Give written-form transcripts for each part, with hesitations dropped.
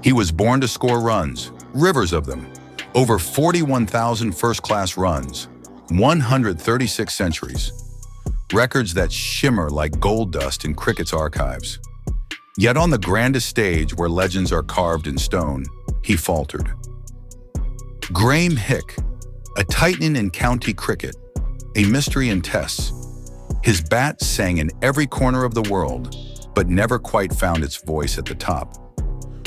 He was born to score runs, rivers of them, over 41,000 first-class runs, 136 centuries, records that shimmer like gold dust in cricket's archives. Yet on the grandest stage where legends are carved in stone, he faltered. Graeme Hick, a titan in county cricket, a mystery in tests. His bat sang in every corner of the world, but never quite found its voice at the top.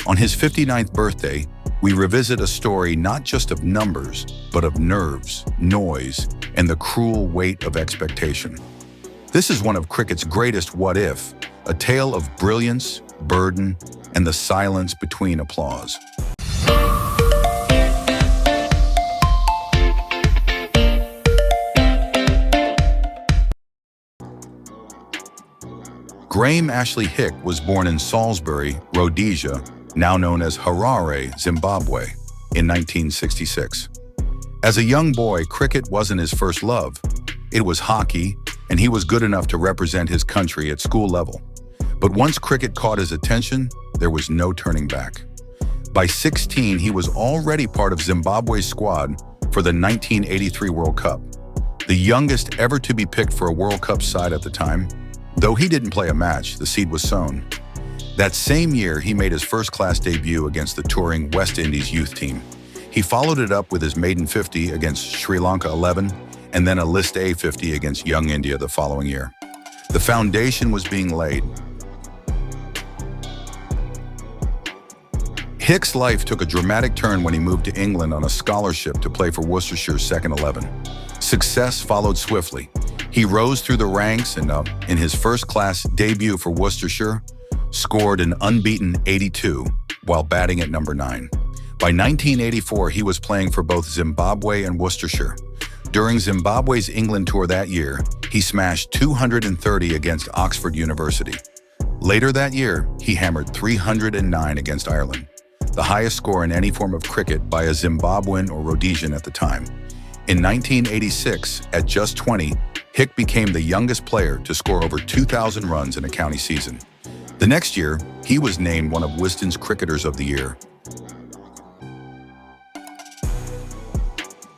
On his 59th birthday, we revisit a story not just of numbers, but of nerves, noise, and the cruel weight of expectation. This is one of cricket's greatest what-if, a tale of brilliance, burden, and the silence between applause. Graeme Ashley Hick was born in Salisbury, Rhodesia, now known as Harare, Zimbabwe, in 1966. As a young boy, cricket wasn't his first love. It was hockey, and he was good enough to represent his country at school level. But once cricket caught his attention, there was no turning back. By 16, he was already part of Zimbabwe's squad for the 1983 World Cup, the youngest ever to be picked for a World Cup side at the time. Though he didn't play a match, the seed was sown. That same year, he made his first-class debut against the touring West Indies youth team. He followed it up with his maiden 50 against Sri Lanka 11, and then a List A 50 against Young India the following year. The foundation was being laid. Hick's life took a dramatic turn when he moved to England on a scholarship to play for Worcestershire's second 11. Success followed swiftly. He rose through the ranks and in his first-class debut for Worcestershire, scored an unbeaten 82 while batting at number 9. By 1984, he was playing for both Zimbabwe and Worcestershire. During Zimbabwe's England tour that year, he smashed 230 against Oxford University. Later that year, he hammered 309 against Ireland, the highest score in any form of cricket by a Zimbabwean or Rhodesian at the time. In 1986, at just 20, Hick became the youngest player to score over 2,000 runs in a county season. The next year, he was named one of Wisden's Cricketers of the Year.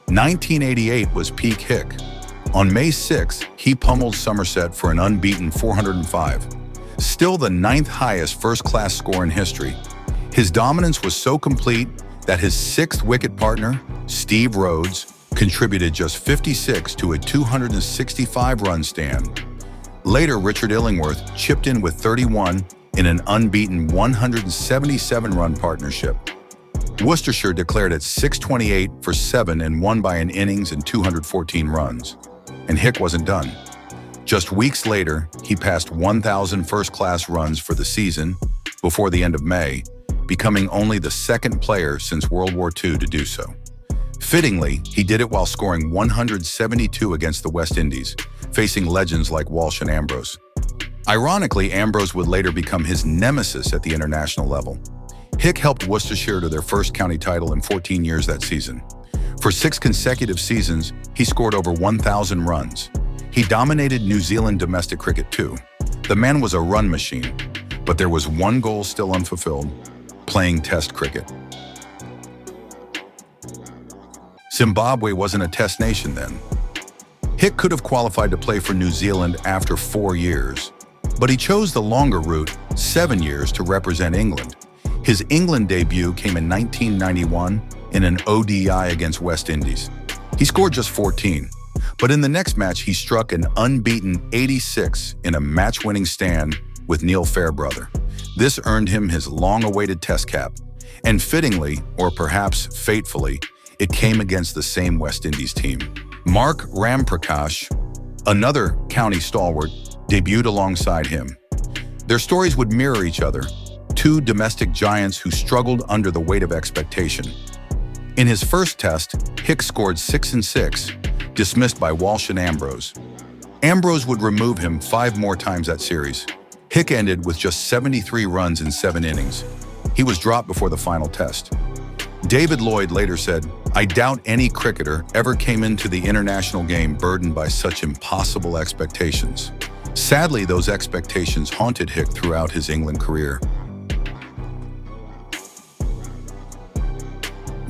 1988 was peak Hick. On May 6, he pummeled Somerset for an unbeaten 405, still the 9th highest first-class score in history. His dominance was so complete that his 6th wicket partner, Steve Rhodes, contributed just 56 to a 265-run stand. Later, Richard Illingworth chipped in with 31 in an unbeaten 177-run partnership. Worcestershire declared at 628 for 7 and won by an innings and 214 runs. And Hick wasn't done. Just weeks later, he passed 1,000 first-class runs for the season before the end of May, becoming only the 2nd player since World War II to do so. Fittingly, he did it while scoring 172 against the West Indies, facing legends like Walsh and Ambrose. Ironically, Ambrose would later become his nemesis at the international level. Hick helped Worcestershire to their first county title in 14 years that season. For 6 consecutive seasons, he scored over 1,000 runs. He dominated New Zealand domestic cricket too. The man was a run machine, but there was one goal still unfulfilled: playing Test cricket. Zimbabwe wasn't a Test nation then. Hick could have qualified to play for New Zealand after 4 years, but he chose the longer route, 7 years, to represent England. His England debut came in 1991 in an ODI against West Indies. He scored just 14, but in the next match he struck an unbeaten 86 in a match-winning stand with Neil Fairbrother. This earned him his long-awaited Test cap, and fittingly, or perhaps fatefully, it came against the same West Indies team. Mark Ramprakash, another county stalwart, debuted alongside him. Their stories would mirror each other, 2 domestic giants who struggled under the weight of expectation. In his first Test, Hick scored 6 and 6, dismissed by Walsh and Ambrose. Ambrose would remove him 5 more times that series. Hick ended with just 73 runs in 7 innings. He was dropped before the final Test. David Lloyd later said, "I doubt any cricketer ever came into the international game burdened by such impossible expectations." Sadly, those expectations haunted Hick throughout his England career.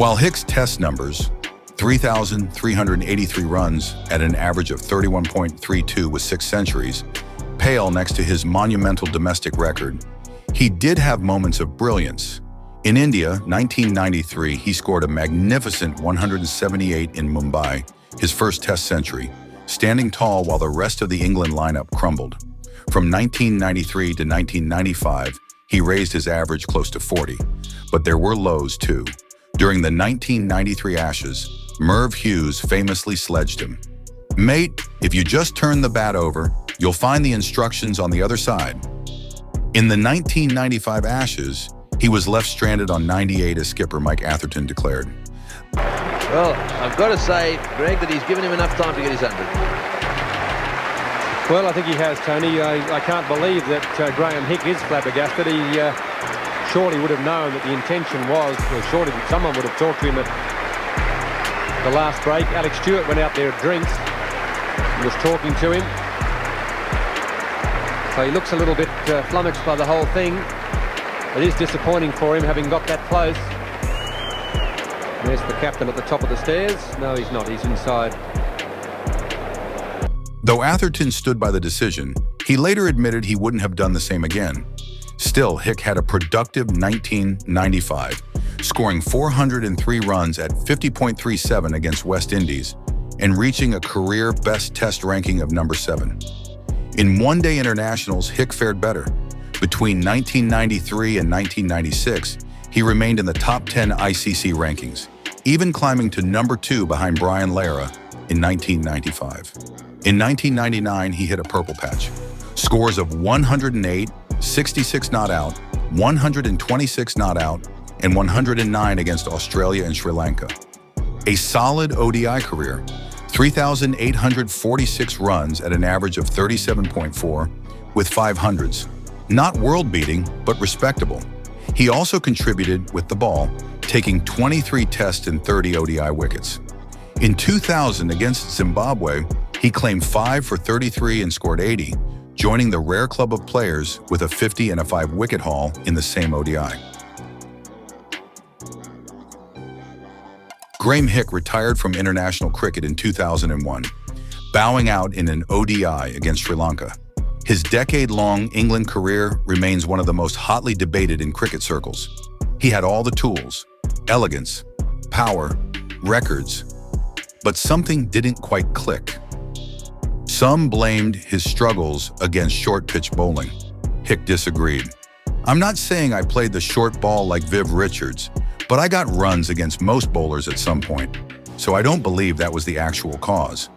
While Hick's test numbers, 3,383 runs at an average of 31.32 with 6 centuries, pale next to his monumental domestic record, he did have moments of brilliance. In India, 1993, he scored a magnificent 178 in Mumbai, his first test century, standing tall while the rest of the England lineup crumbled. From 1993 to 1995, he raised his average close to 40, but there were lows too. During the 1993 Ashes, Merv Hughes famously sledged him. "Mate, if you just turn the bat over, you'll find the instructions on the other side." In the 1995 Ashes, he was left stranded on 98 as skipper Mike Atherton declared. Well, I've got to say, Greg, that he's given him enough time to get his 100. Well, I think he has, Tony. I can't believe that Graeme Hick is flabbergasted. He surely would have known that the intention was, or surely that someone would have talked to him at the last break. Alex Stewart went out there at drinks and was talking to him. So he looks a little bit flummoxed by the whole thing. It is disappointing for him, having got that close. There's the captain at the top of the stairs. No, he's not. He's inside. Though Atherton stood by the decision, he later admitted he wouldn't have done the same again. Still, Hick had a productive 1995, scoring 403 runs at 50.37 against West Indies and reaching a career best test ranking of number 7. In one-day internationals, Hick fared better. Between 1993 and 1996, he remained in the top 10 ICC rankings, even climbing to number 2 behind Brian Lara in 1995. In 1999, he hit a purple patch. Scores of 108, 66 not out, 126 not out, and 109 against Australia and Sri Lanka. A solid ODI career, 3,846 runs at an average of 37.4 with 500s. Not world-beating, but respectable. He also contributed with the ball, taking 23 Test and 30 ODI wickets. In 2000 against Zimbabwe, he claimed 5 for 33 and scored 80, joining the rare club of players with a 50 and a 5-wicket haul in the same ODI. Graeme Hick retired from international cricket in 2001, bowing out in an ODI against Sri Lanka. His decade-long England career remains one of the most hotly debated in cricket circles. He had all the tools, elegance, power, records, but something didn't quite click. Some blamed his struggles against short-pitch bowling. Hick disagreed. "I'm not saying I played the short ball like Viv Richards, but I got runs against most bowlers at some point, so I don't believe that was the actual cause."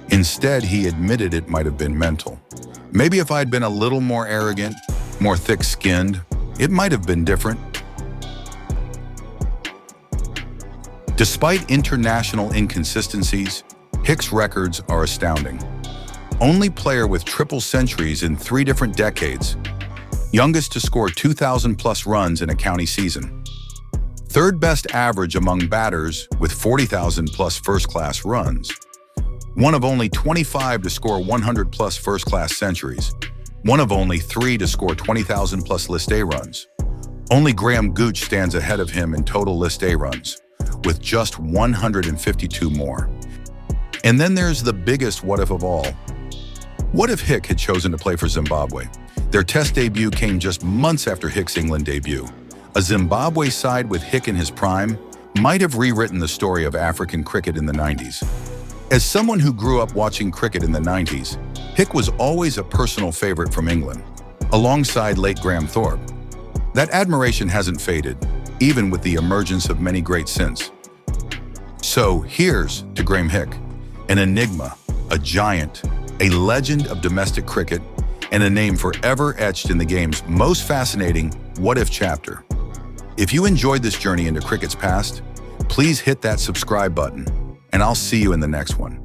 Instead, he admitted it might have been mental. "Maybe if I'd been a little more arrogant, more thick-skinned, it might have been different." Despite international inconsistencies, Hick's records are astounding. Only player with triple centuries in 3 different decades. Youngest to score 2,000-plus runs in a county season. Third best average among batters with 40,000-plus first-class runs. One of only 25 to score 100-plus first-class centuries. One of only 3 to score 20,000-plus List A runs. Only Graham Gooch stands ahead of him in total List A runs, with just 152 more. And then there's the biggest what-if of all. What if Hick had chosen to play for Zimbabwe? Their test debut came just months after Hick's England debut. A Zimbabwe side with Hick in his prime might have rewritten the story of African cricket in the 90s. As someone who grew up watching cricket in the 90s, Hick was always a personal favorite from England, alongside late Graham Thorpe. That admiration hasn't faded, even with the emergence of many greats since. So here's to Graeme Hick, an enigma, a giant, a legend of domestic cricket, and a name forever etched in the game's most fascinating what-if chapter. If you enjoyed this journey into cricket's past, please hit that subscribe button, and I'll see you in the next one.